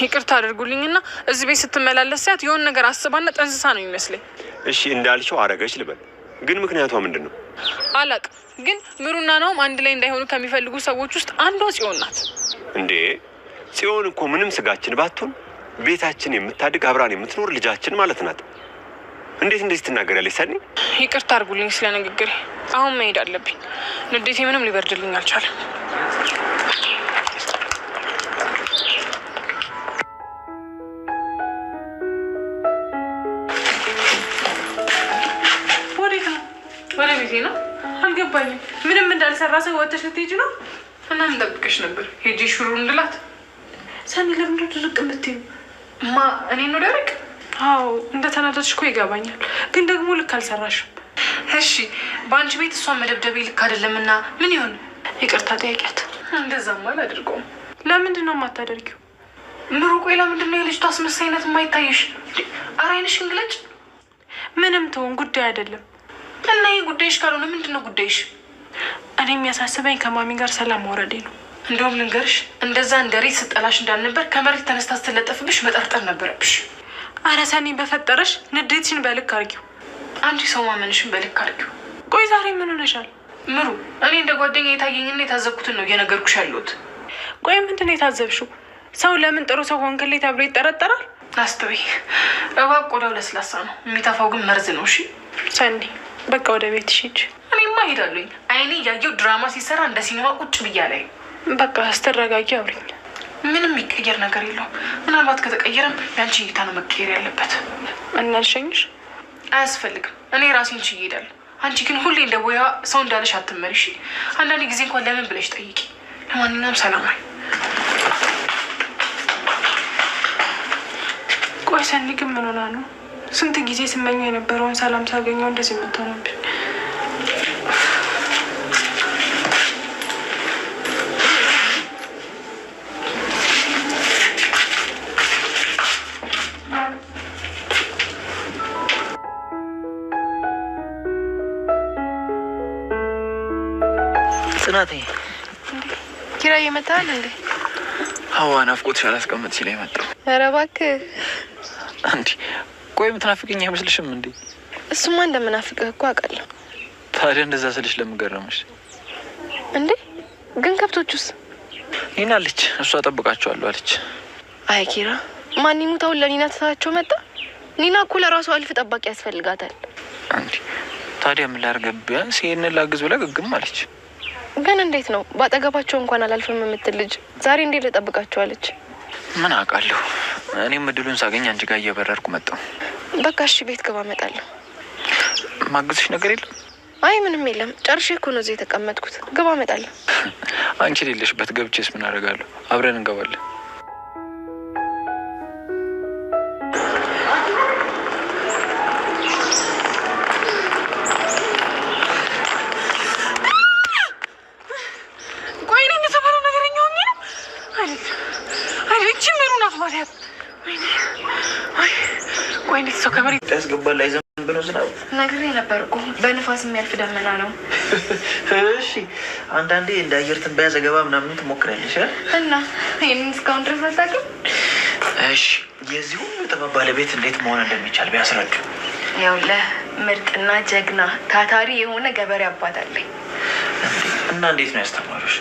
ይቅርታ አድርጉልኝና እዚህ ቤት ስትመላለስ ሳያት የሆነ ነገር አስባና ጠንስሳ ነው የሚመስለኝ። እሺ እንዳልሽው አረገች ልበል፣ ግን ምክንያቷ ምንድን ነው? አላቅም፣ ግን ምሩና ናሆም አንድ ላይ እንዳይሆኑ ከሚፈልጉ ሰዎች ውስጥ አንዷ ጽዮን ናት። እንዴ ጽዮን እኮ ምንም ስጋችን ባትሆን ቤታችን የምታድግ አብራን የምትኖር ልጃችን ማለት ናት። እንዴት እንደዚህ ትናገራለች? ሰኒ ይቅርታ አድርጉልኝ ስለ ንግግሬ። አሁን መሄድ አለብኝ። ንዴቴ ምንም ሊበርድልኝ አልቻለም። ወዴት ነው? ወደ ቤቴ ነው። አልገባኝም። ምንም እንዳልሰራ ሰው ወጥተሽ ልትሄጂ ነው? እና ምን ጠብቀሽ ነበር? ሄጂ ሹሩ እንድላት? ሰኒ ለምንድን ነው ድርቅ የምትይው? እኔን ነው ደረቅ? አዎ እንደተናደድሽ እኮ ይገባኛል፣ ግን ደግሞ ልክ አልሰራሽም። እሺ በአንቺ ቤት እሷን መደብደቤ ልክ አይደለምና ምን ይሆን? ይቅርታ ጠያቂያት። እንደዛማ አላደርገውም። ለምንድን ነው የማታደርጊው? ምሩ ቆይ ለምንድን ነው የልጅቷ አስመሳይነት የማይታይሽ? ኧረ ዓይንሽን ግለጭ። ምንም ትሆን ጉዳይ አይደለም። እና ይህ ጉዳይሽ ካልሆነ ምንድን ነው ጉዳይሽ? እኔ የሚያሳስበኝ ከማሚ ጋር ሰላም ማውረዴ ነው። እንደውም ልንገርሽ፣ እንደዛ እንደ ሬት ስጠላሽ እንዳልነበር ከመሬት ተነስታ ስትለጠፍብሽ መጠርጠር ነበረብሽ። አረ ሰኒ በፈጠረሽ ንዴትሽን በልክ አርጊው። አንቺ ሰው ማመንሽን በልክ አርጊው። ቆይ ዛሬ ምን ሆነሻል? ምሩ እኔ እንደ ጓደኛ የታየኝና የታዘብኩትን ነው እየነገርኩሽ ያለሁት። ቆይ ምንድን ነው የታዘብሽው? ሰው ለምን ጥሩ ሰው ሆንክልኝ ተብሎ ይጠረጠራል? አስተውይ፣ እባብ ቆዳው ለስላሳ ነው፣ የሚተፋው ግን መርዝ ነው። እሺ ሰኒ በቃ ወደ ቤትሽ ሂጂ። እኔማ ሄዳለሁኝ። አይኔ እያየው ድራማ ሲሰራ እንደ ሲኒማ ቁጭ ብያ ላይ። በቃ ስትረጋጊ አውሪኝ። ምንም የሚቀየር ነገር የለውም። ምናልባት ከተቀየረም ያንቺ እይታ ነው መቀየር ያለበት። እናልሸኝሽ? አያስፈልግም። እኔ ራሴን ችዬ እሄዳለሁ። አንቺ ግን ሁሌ እንደ ቦያ ሰው እንዳለሽ አትመሪ። እሺ አንዳንድ ጊዜ እንኳን ለምን ብለሽ ጠይቂ። ለማንኛውም ሰላም። ቆይ ሰኒ ግን ምን ሆና ነው? ስንት ጊዜ ስመኘው የነበረውን ሰላም ሳገኘው እንደዚህ የምትሆነብኝ? ጽናቴ ኪራ እየመጣል እንዴ? አዋ ናፍቆትሽ አላስቀምጥ ሲለኝ መጣሁ። ኧረ እባክህ አንቺ ቆይ የምትናፍቅኝ አይመስልሽም እንዴ? እሱማ እንደምናፍቅህ እኮ አውቃለሁ። ታዲያ እንደዛ ስልሽ ለምን ገረመሽ እንዴ? ግን ከብቶቹስ? ኒና አለች፣ እሷ ጠብቃቸዋለሁ አለች። አይ ኪራ ማን ይሙታውን ለኒና ትታቸው መጣ። ኒና እኮ ለራሷ አልፍ ጠባቂ ያስፈልጋታል። አንቺ ታዲያ ምን ላድርግ? ቢያንስ ይሄንን ላግዝ ብላ ግግም አለች። ግን እንዴት ነው ባጠገባቸው እንኳን አላልፍም የምትል ልጅ ዛሬ እንዴት ልጠብቃቸዋለች? ምን አውቃለሁ። እኔም እድሉን ሳገኝ አንቺ ጋር እየበረርኩ መጣሁ። በቃ እሺ ቤት ግባ፣ እመጣለሁ። ማግዝሽ ነገር የለም? አይ ምንም የለም፣ ጨርሼ እኮ ነው እዚህ የተቀመጥኩት። ግባ፣ እመጣለሁ። አንቺ የሌለሽበት ገብቼስ ምን አደርጋለሁ? አብረን እንገባለን። ቆይ እንዴት ሰው ከመሬት ያስገባል? አይዘንብ ነው ዝናብ? ነግሬ ነበር እኮ በንፋስ የሚያልፍ ደመና ነው። እሺ አንዳንዴ እንደ አየር ትንበያ ዘገባ ምናምን ትሞክራለሽ እና ይህንን እስካሁን ድረስ አታውቅም? እሺ የዚህ ሁሉ ጥበብ ባለቤት እንዴት መሆን እንደሚቻል ቢያስረዱ። ይኸውልህ ምርጥና ጀግና ታታሪ የሆነ ገበሬ አባት አለኝ። እና እንዴት ነው ያስተማሩሽ?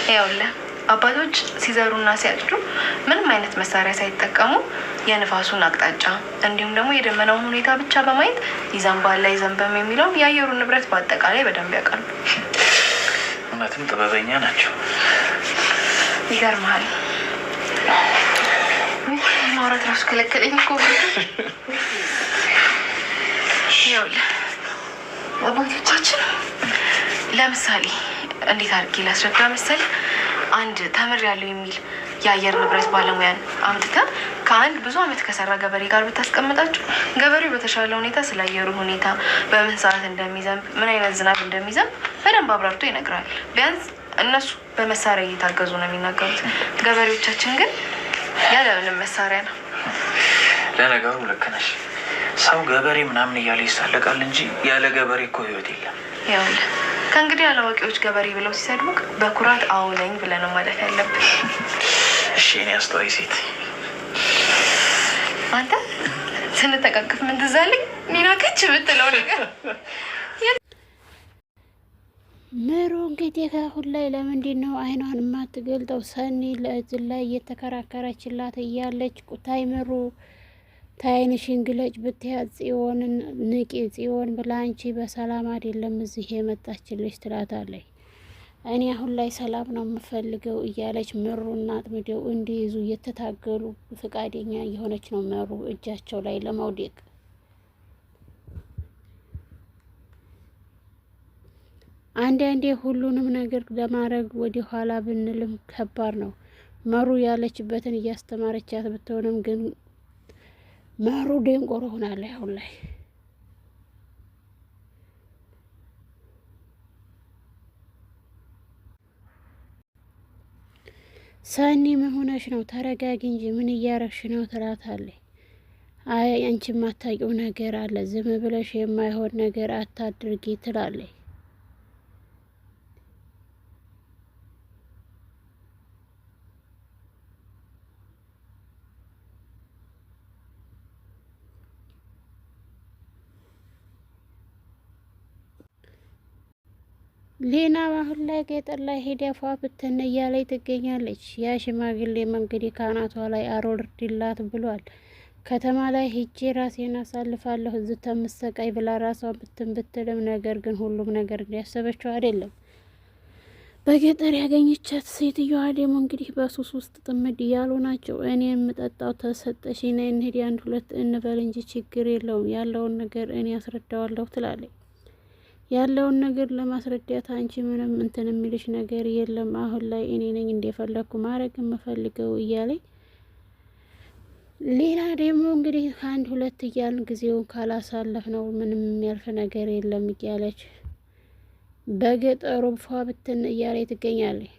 ይኸውልህ አባቶች ሲዘሩና ሲያጭዱ ምንም አይነት መሳሪያ ሳይጠቀሙ የንፋሱን አቅጣጫ እንዲሁም ደግሞ የደመናውን ሁኔታ ብቻ በማየት ይዘንባል አይዘንብም የሚለውን የአየሩን ንብረት በአጠቃላይ በደንብ ያውቃሉ። እውነትም ጥበበኛ ናቸው። ይገርምሃል፣ ማውራት ራሱ ከለከለኝ እኮ። ይኸውልህ አባቶቻችን ለምሳሌ እንዴት አድርጌ ላስረዳ መሰለህ? አንድ ተምሬያለሁ የሚል የአየር ንብረት ባለሙያን አምጥተህ ከአንድ ብዙ ዓመት ከሰራ ገበሬ ጋር ብታስቀምጣቸው ገበሬው በተሻለ ሁኔታ ስለ አየሩ ሁኔታ፣ በምን ሰዓት እንደሚዘንብ፣ ምን አይነት ዝናብ እንደሚዘንብ በደንብ አብራርቶ ይነግራል። ቢያንስ እነሱ በመሳሪያ እየታገዙ ነው የሚናገሩት። ገበሬዎቻችን ግን ያለ ምንም መሳሪያ ነው። ለነገሩ ልክ ነሽ። ሰው ገበሬ ምናምን እያለ ይሳለቃል እንጂ ያለ ገበሬ እኮ ህይወት የለም። ይኸውልህ ከእንግዲህ አላዋቂዎች ገበሬ ብለው ሲሰድቡክ በኩራት አዎ ነኝ ብለህ ነው ማለት ያለብን። እሺ እኔ አስተዋይ ሴት አንተ ስንተቃቀፍ ምን ትዝ አለኝ? ኒና ከች ብትለው ነገር ምሩ እንግዲህ አሁን ላይ ለምንድን ነው አይኗን የማትገልጠው? ሰኒ ለእዝን ላይ እየተከራከረችላት እያለች ቁታይ ምሩ ታይንሽን ግለጭ ብትያዝ ጽዮንን ንቂ ጽዮን ብላ አንቺ በሰላም አይደለም እዚህ የመጣችልሽ ትላታለች። እኔ አሁን ላይ ሰላም ነው የምፈልገው እያለች ምሩና አጥምደው እንዲይዙ እየተታገሉ ፈቃደኛ እየሆነች ነው ምሩ እጃቸው ላይ ለመውደቅ። አንዳንዴ ሁሉንም ነገር ለማድረግ ወደ ኋላ ብንልም ከባድ ነው። መሩ ያለችበትን እያስተማረቻት ብትሆንም ግን መሩ ደንቆሮ ሆናለች አሁን ላይ። ሰኒ ምን ሆነሽ ነው? ተረጋጊ እንጂ ምን እያረግሽ ነው? ትላታለች። አይ አንቺ የማታውቂው ነገር አለ፣ ዝም ብለሽ የማይሆን ነገር አታድርጊ ትላለች። ሌና አሁን ላይ ገጠር ላይ ሄዳ ፏ ብትን እያለች ትገኛለች። ያ ሽማግሌም እንግዲህ ካናቷ ላይ አሮርድላት ብሏል። ከተማ ላይ ሂጄ ራሴን አሳልፋለሁ እዚህ ተምሰቃይ ብላ ራሷን ብትልም ነገር ግን ሁሉም ነገር እንዲያሰበችው አይደለም። በገጠር ያገኘቻት ሴትዮዋ ደግሞ እንግዲህ በሱስ ውስጥ ጥምድ እያሉ ናቸው። እኔ የምጠጣው ተሰጠሽ ነይ እንሂድ አንድ ሁለት እንበል እንጂ ችግር የለውም ያለውን ነገር እኔ አስረዳዋለሁ ትላለች። ያለውን ነገር ለማስረዳት አንቺ ምንም እንትን የሚልሽ ነገር የለም። አሁን ላይ እኔ ነኝ እንደፈለኩ ማድረግ የምፈልገው እያለኝ ሌላ ደግሞ እንግዲህ አንድ ሁለት እያልን ጊዜውን ካላሳለፍ ነው ምንም የሚያልፍ ነገር የለም እያለች በገጠሩ ፏ ብትን እያለች ትገኛለች።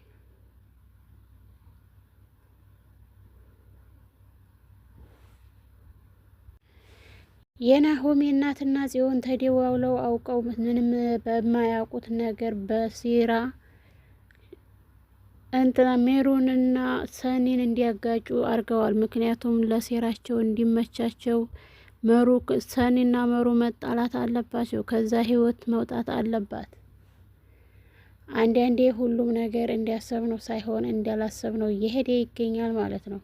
የናሆሜ እናትና ጽዮን ተደዋውለው አውቀው ምንም በማያውቁት ነገር በሴራ እንትና ሜሮንና ሰኒን እንዲያጋጩ አድርገዋል። ምክንያቱም ለሴራቸው እንዲመቻቸው ሰኒና መሩ መጣላት አለባቸው። ከዛ ህይወት መውጣት አለባት። አንዳንዴ ሁሉም ነገር እንዲያሰብነው ሳይሆን እንዳላሰብነው እየሄደ ይገኛል ማለት ነው።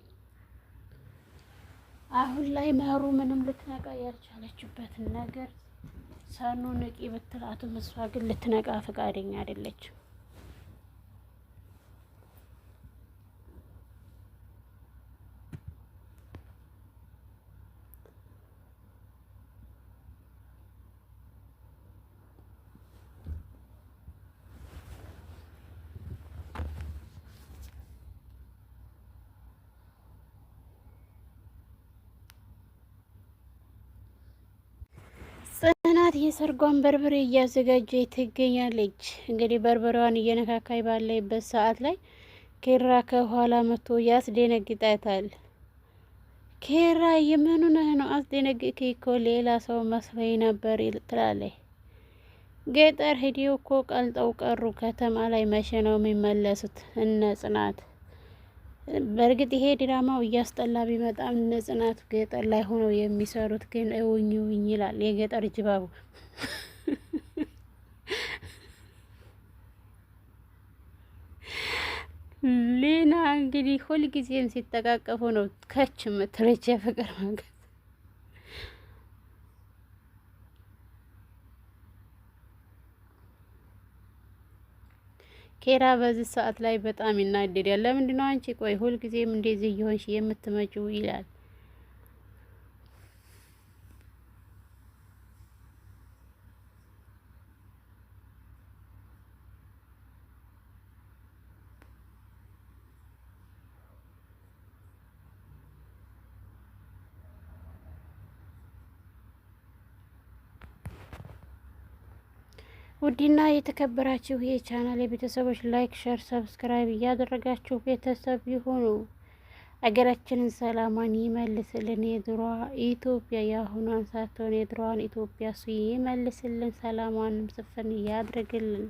አሁን ላይ መሩ ምንም ልትነቃ ያልቻለችበትን ነገር ሰኑ ንቂ ብትላትም እሷ ግን ልትነቃ ፈቃደኛ አይደለችም። ጽናት የሰርጓን በርበሬ እያዘጋጀ ትገኛለች። እንግዲህ በርበሬዋን እየነካካይ ባለበት ሰዓት ላይ ኬራ ከኋላ መጥቶ ያስደነግጣታል። ኬራ የምን ሆነህ ነው? አስደነግጥክ እኮ ሌላ ሰው መስሎኝ ነበር ትላለች። ገጠር ሄደው እኮ ቀልጠው ቀሩ። ከተማ ላይ መቼ ነው የሚመለሱት እነ ጽናት? በእርግጥ ይሄ ድራማው እያስጠላ ቢመጣም እነ ጽናት ገጠር ላይ ሆነው የሚሰሩት ግን እውኝ ውኝ ይላል የገጠር ጅባቡ። ሌና እንግዲህ ሁልጊዜም ሲጠቃቀፉ ነው ከች ምትረጀ ፍቅር መንገድ ኬራ በዚህ ሰዓት ላይ በጣም ይናደዳል። ለምንድን ነው አንቺ ቆይ ሁልጊዜም እንደዚህ እየሆንሽ የምትመጪው ይላል። ውድና የተከበራችሁ የቻናል የቤተሰቦች ላይክ፣ ሸር፣ ሰብስክራይብ እያደረጋችሁ ቤተሰብ ይሁኑ። አገራችንን ሰላሟን ይመልስልን። የድሮዋ ኢትዮጵያ የአሁኗን ሳትሆን የድሮዋን ኢትዮጵያ እሱ ይመልስልን። ሰላሟንም ስፍን ያድርግልን።